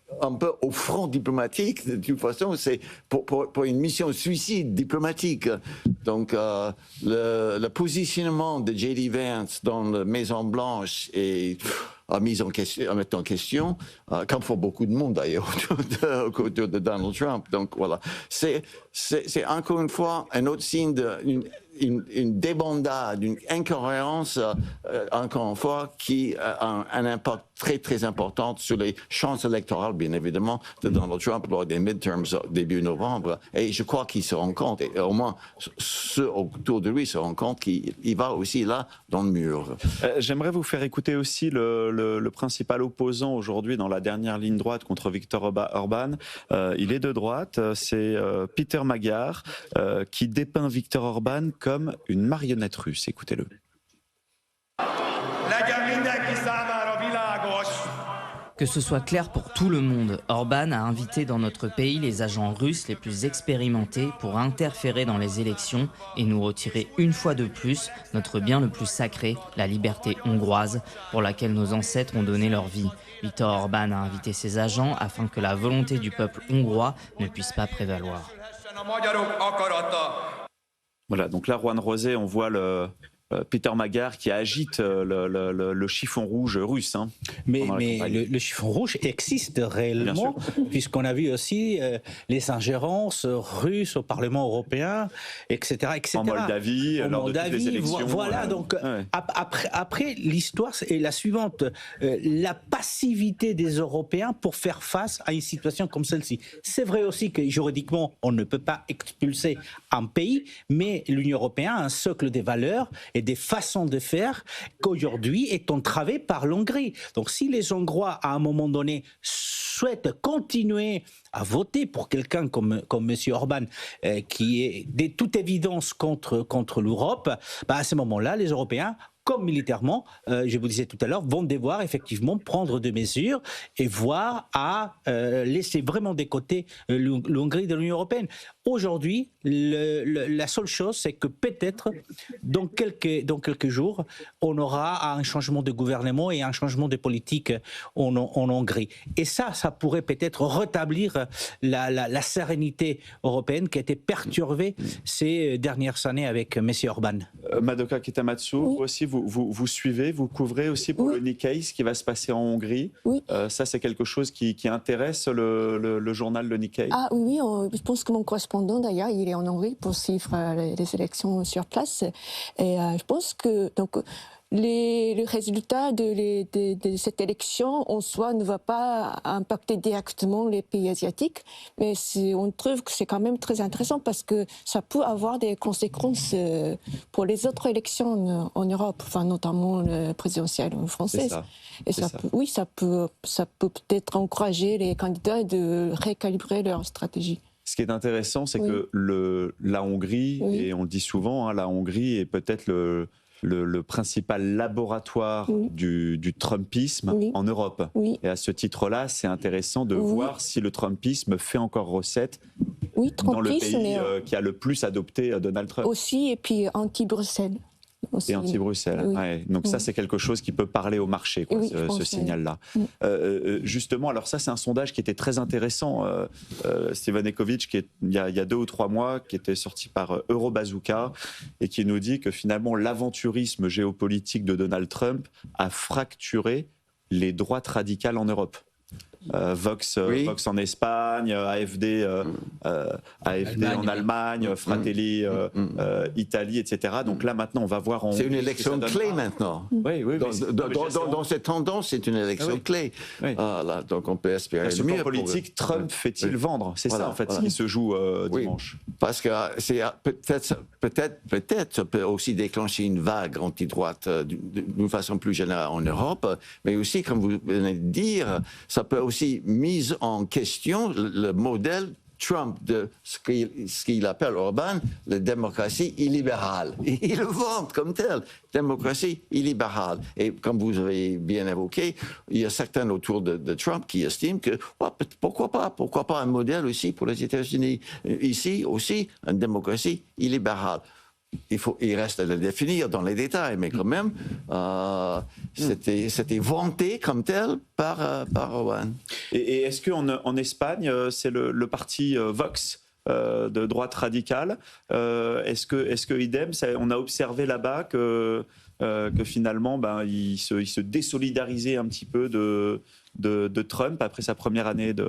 au front diplomatique. De toute façon, c'est pour une mission suicide diplomatique. Donc, le positionnement de J.D. Vance dans la Maison-Blanche est mis en question, comme pour beaucoup de monde d'ailleurs, autour de Donald Trump. Donc voilà, c'est encore une fois un autre signe d'une débandade, d'une incohérence, encore une fois, qui a un impact très très important sur les chances électorales, bien évidemment, de Donald Trump lors des midterms début novembre. Et je crois qu'il se rend compte, et au moins ceux autour de lui se rendent compte qu'il va aussi là dans le mur. J'aimerais vous faire écouter aussi le principal opposant aujourd'hui dans la dernière ligne droite contre Viktor Orban. Il est de droite, c'est Peter Magyar, qui dépeint Viktor Orban comme une marionnette russe. Écoutez-le. Que ce soit clair pour tout le monde, Orban a invité dans notre pays les agents russes les plus expérimentés pour interférer dans les élections et nous retirer une fois de plus notre bien le plus sacré, la liberté hongroise, pour laquelle nos ancêtres ont donné leur vie. Viktor Orban a invité ses agents afin que la volonté du peuple hongrois ne puisse pas prévaloir. Voilà, donc là, Juan Rosé, on voit Peter Magyar qui agite le chiffon rouge russe. Hein, mais le chiffon rouge existe réellement, puisqu'on a vu aussi les ingérences russes au Parlement européen, etc. En Moldavie, lors de toutes les élections. Voilà, donc après l'histoire est la suivante. La passivité des Européens pour faire face à une situation comme celle-ci. C'est vrai aussi que juridiquement, on ne peut pas expulser un pays, mais l'Union européenne a un socle des valeurs et des façons de faire qu'aujourd'hui est entravée par l'Hongrie. Donc si les Hongrois, à un moment donné, souhaitent continuer à voter pour quelqu'un comme M. Orban, qui est de toute évidence contre l'Europe, à ce moment-là, les Européens, comme militairement, je vous disais tout à l'heure, vont devoir effectivement prendre des mesures et voir à laisser vraiment de côté l'Hongrie de l'Union européenne. Aujourd'hui, la seule chose, c'est que peut-être, dans quelques jours, on aura un changement de gouvernement et un changement de politique en Hongrie. Et ça pourrait peut-être rétablir la sérénité européenne qui a été perturbée ces dernières années avec M. Orban. Madoka Kitamatsu, aussi, vous suivez, vous couvrez aussi pour le Nikkei ce qui va se passer en Hongrie. Ça, c'est quelque chose qui intéresse le journal Le Nikkei. Ah oui, je pense que mon correspondant, d'ailleurs, il est en Hongrie pour suivre les élections sur place. Et je pense que les résultats de cette élection, en soi, ne va pas impacter directement les pays asiatiques, mais on trouve que c'est quand même très intéressant parce que ça peut avoir des conséquences pour les autres élections en Europe, enfin, notamment la présidentielle française. Ça peut peut-être encourager les candidats de récalibrer leur stratégie. Ce qui est intéressant, c'est que la Hongrie, et on le dit souvent, la Hongrie est peut-être le principal laboratoire du Trumpisme en Europe. Et à ce titre-là, c'est intéressant de voir si le Trumpisme fait encore recette dans le pays qui a le plus adopté Donald Trump. Aussi, et puis anti-Bruxelles. Et anti-Bruxelles. Donc ça, c'est quelque chose qui peut parler au marché, ce signal-là. Justement, alors ça, c'est un sondage qui était très intéressant. Steven Ekovitch, il y a 2 ou 3 mois, qui était sorti par Eurobazooka et qui nous dit que finalement, l'aventurisme géopolitique de Donald Trump a fracturé les droites radicales en Europe. Vox en Espagne, AfD en Allemagne, Fratelli Italie, etc. Donc là maintenant on va voir. C'est une élection clé maintenant. Dans cette tendance, c'est une élection clé. Là, donc on peut espérer le mieux. politique, Trump fait-il vendre? C'est ça en fait ce qui se joue dimanche. Parce que c'est peut-être ça peut aussi déclencher une vague anti-droite d'une façon plus générale en Europe, mais aussi comme vous venez de dire, ça peut aussi mise en question le modèle Trump de ce qu'il appelle Orban, la démocratie illibérale. Il le vante comme tel, démocratie illibérale. Et comme vous avez bien évoqué, il y a certains autour de Trump qui estiment que pourquoi pas un modèle aussi pour les États-Unis. Ici aussi, une démocratie illibérale. Il reste à le définir dans les détails, mais quand même, c'était vanté comme tel par Orban. Et est-ce qu'en Espagne, c'est le parti Vox de droite radicale? Est-ce que idem, on a observé là-bas que finalement, il se désolidarisait un petit peu de Trump après sa première année de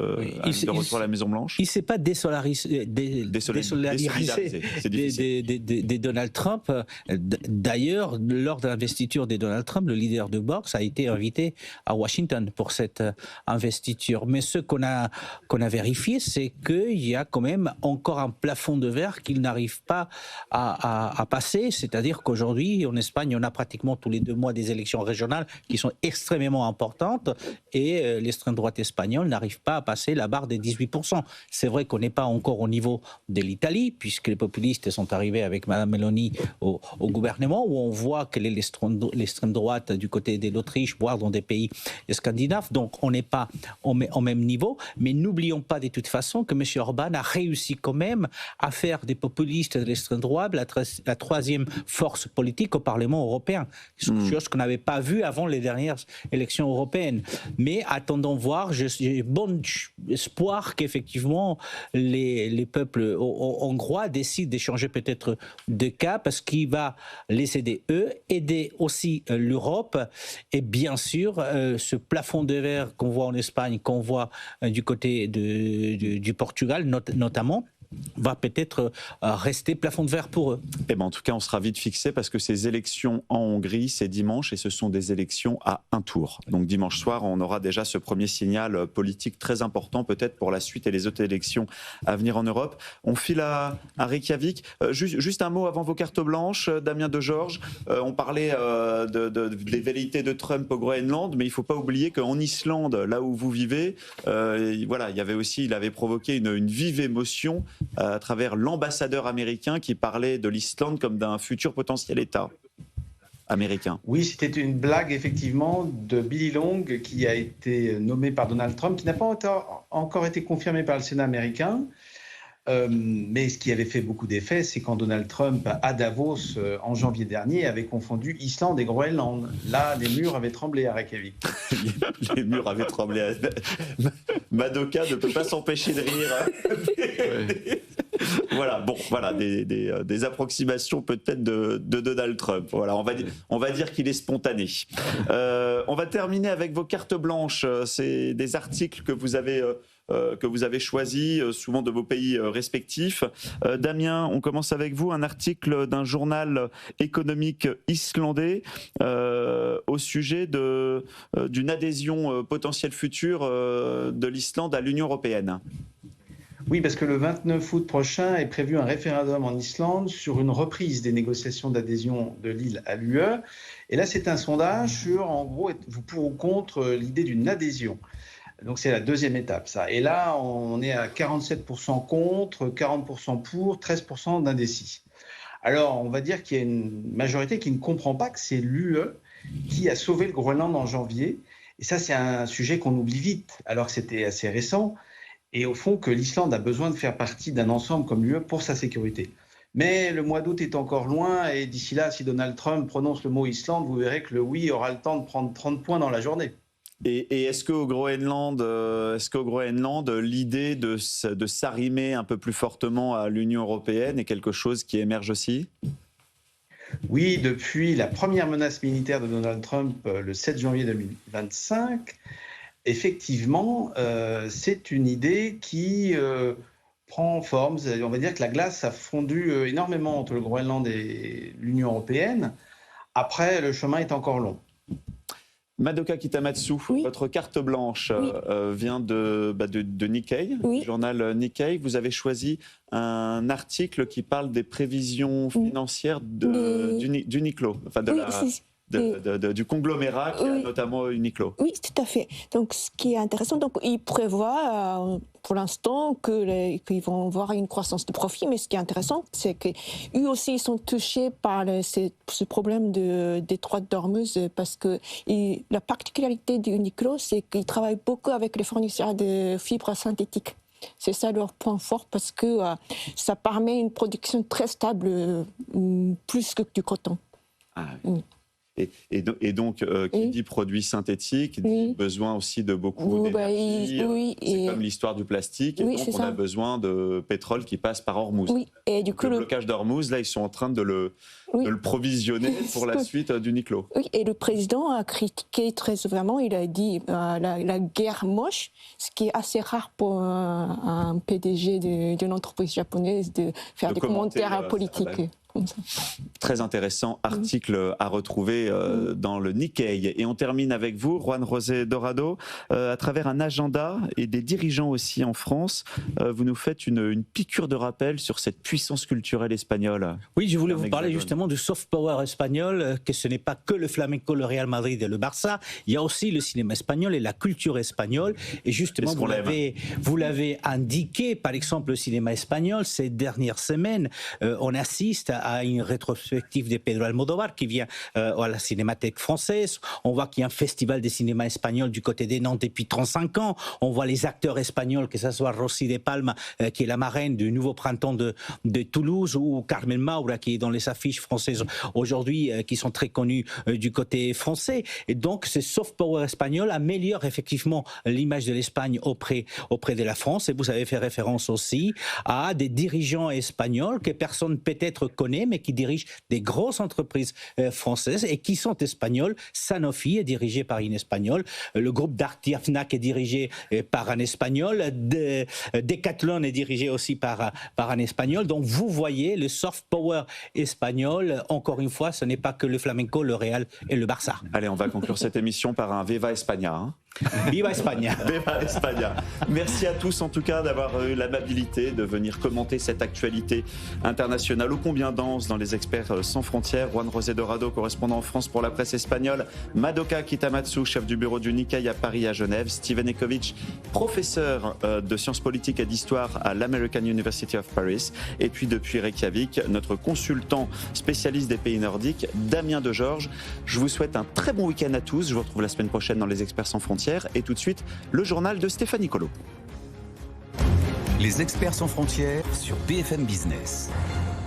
retour à la Maison-Blanche? Il ne s'est pas désolidarisé de Donald Trump. D'ailleurs, lors de l'investiture de Donald Trump, le leader de Vox a été invité à Washington pour cette investiture. Mais ce qu'on a vérifié, c'est qu'il y a quand même encore un plafond de verre qu'il n'arrive pas à passer. C'est-à-dire qu'aujourd'hui, en Espagne, on a pratiquement tous les 2 mois des élections régionales qui sont extrêmement importantes et l'extrême droite espagnole n'arrive pas à passer la barre des 18%. C'est vrai qu'on n'est pas encore au niveau de l'Italie, puisque les populistes sont arrivés avec Mme Meloni au gouvernement, où on voit quelle est l'extrême droite du côté de l'Autriche, voire dans des pays scandinaves. Donc on n'est pas au même niveau. Mais n'oublions pas de toute façon que M. Orban a réussi quand même à faire des populistes de l'extrême droite la troisième force politique au Parlement européen. Chose qu'on n'avait pas vue avant les dernières élections européennes. Mais attendons voir. J'ai bon espoir qu'effectivement les peuples hongrois décident d'échanger peut-être de cas, parce qu'il va les aider eux, aider aussi l'Europe, et bien sûr ce plafond de verre qu'on voit en Espagne, qu'on voit du côté du Portugal notamment, va peut-être rester plafond de verre pour eux. Eh ben, en tout cas, on sera vite fixé, parce que ces élections en Hongrie, c'est dimanche, et ce sont des élections à un tour. Donc dimanche soir, on aura déjà ce premier signal politique très important, peut-être pour la suite et les autres élections à venir en Europe. On file à Reykjavik. Juste un mot avant vos cartes blanches, Damien Degeorges. On parlait des velléités de Trump au Groenland, mais il ne faut pas oublier qu'en Islande, là où vous vivez, voilà, il avait provoqué une vive émotion à travers l'ambassadeur américain qui parlait de l'Islande comme d'un futur potentiel État américain. Oui, c'était une blague effectivement de Billy Long, qui a été nommé par Donald Trump, qui n'a pas encore été confirmé par le Sénat américain. Mais ce qui avait fait beaucoup d'effet, c'est quand Donald Trump, à Davos, en janvier dernier, avait confondu Islande et Groenland. Là, les murs avaient tremblé à Reykjavik. Les murs avaient tremblé. Madoka ne peut pas s'empêcher de rire. Voilà, bon, voilà, des approximations peut-être de Donald Trump. Voilà, on va dire qu'il est spontané. On va terminer avec vos cartes blanches. C'est des articles que vous avez choisis, souvent de vos pays respectifs. Damien, on commence avec vous. Un article d'un journal économique islandais au sujet d'une adhésion potentielle future de l'Islande à l'Union européenne. Oui, parce que le 29 août prochain est prévu un référendum en Islande sur une reprise des négociations d'adhésion de l'île à l'UE. Et là, c'est un sondage sur, en gros, êtes-vous pour ou contre l'idée d'une adhésion. Donc c'est la deuxième étape, ça. Et là, on est à 47% contre, 40% pour, 13% d'indécis. Alors, on va dire qu'il y a une majorité qui ne comprend pas que c'est l'UE qui a sauvé le Groenland en janvier. Et ça, c'est un sujet qu'on oublie vite, alors que c'était assez récent. Et au fond, que l'Islande a besoin de faire partie d'un ensemble comme l'UE pour sa sécurité. Mais le mois d'août est encore loin, et d'ici là, si Donald Trump prononce le mot Islande, vous verrez que le oui aura le temps de prendre 30 points dans la journée. Et est-ce qu'au Groenland, l'idée de s'arrimer un peu plus fortement à l'Union européenne est quelque chose qui émerge aussi ? Oui, depuis la première menace militaire de Donald Trump le 7 janvier 2025, effectivement, c'est une idée qui prend forme. On va dire que la glace a fondu énormément entre le Groenland et l'Union européenne. Après, le chemin est encore long. Madoka Kitamatsu, oui. Votre carte blanche vient de Nikkei, du journal Nikkei. Vous avez choisi un article qui parle des prévisions financières du Uniqlo, enfin du conglomérat qui a notamment Uniqlo. Oui, tout à fait. Donc, ce qui est intéressant, donc, ils prévoient pour l'instant qu'ils vont avoir une croissance de profit, mais ce qui est intéressant, c'est qu'eux aussi, ils sont touchés par ce problème de détroit d'Ormuz, parce que la particularité d'Uniqlo, c'est qu'ils travaillent beaucoup avec les fournisseurs de fibres synthétiques. C'est ça leur point fort, parce que ça permet une production très stable, plus que du coton. Ah, oui. Et donc, qui dit produit synthétique, dit besoin aussi de beaucoup d'énergie. C'est comme l'histoire du plastique. Et donc, on a besoin de pétrole qui passe par Ormuz. Oui. Et du coup, le blocage d'Ormuz, là, ils sont en train de le provisionner pour la suite d'Uniqlo. Oui, et le président a critiqué très sévèrement. Il a dit la guerre moche, ce qui est assez rare pour un PDG d'une entreprise japonaise de faire des commentaires politiques. Très intéressant article à retrouver dans le Nikkei. Et on termine avec vous, Juan José Dorado, à travers un agenda et des dirigeants aussi en France. Vous nous faites une piqûre de rappel sur cette puissance culturelle espagnole. Oui, je voulais vous parler justement du soft power espagnol, que ce n'est pas que le flamenco, le Real Madrid et le Barça, il y a aussi le cinéma espagnol et la culture espagnole. Et justement, vous l'avez indiqué, par exemple, le cinéma espagnol, ces dernières semaines, on assiste à une rétrospective de Pedro Almodóvar qui vient à la Cinémathèque française. On voit qu'il y a un festival de cinéma espagnol du côté des Nantes depuis 35 ans. On voit les acteurs espagnols, que ce soit Rosy de Palma, qui est la marraine du nouveau printemps de Toulouse, ou Carmen Maura, qui est dans les affiches françaises aujourd'hui, qui sont très connus du côté français. Et donc, ce soft power espagnol améliore effectivement l'image de l'Espagne auprès de la France. Et vous avez fait référence aussi à des dirigeants espagnols que personne peut-être connaît, mais qui dirigent des grosses entreprises françaises et qui sont espagnols. Sanofi est dirigé par une Espagnole. Le groupe Darty Fnac est dirigé par un Espagnol. Decathlon est dirigé aussi par un Espagnol. Donc vous voyez le soft power espagnol. Encore une fois, ce n'est pas que le flamenco, le Real et le Barça. Allez, on va conclure cette émission par un Viva España. Hein. Viva España. Viva España. Merci à tous en tout cas d'avoir eu l'amabilité de venir commenter cette actualité internationale ô combien dense dans les Experts sans frontières. Juan José Dorado, correspondant en France pour la presse espagnole. Madoka Kitamatsu, chef du bureau du Nikkei à Paris, à Genève. Steven Ekovitch, professeur de sciences politiques et d'histoire à l'American University of Paris. Et puis depuis Reykjavik, notre consultant spécialiste des pays nordiques, Damien Degeorges. Je vous souhaite un très bon week-end à tous. Je vous retrouve la semaine prochaine dans les Experts sans frontières. Et tout de suite, le journal de Stéphanie Colo. Les Experts sans frontières sur BFM Business.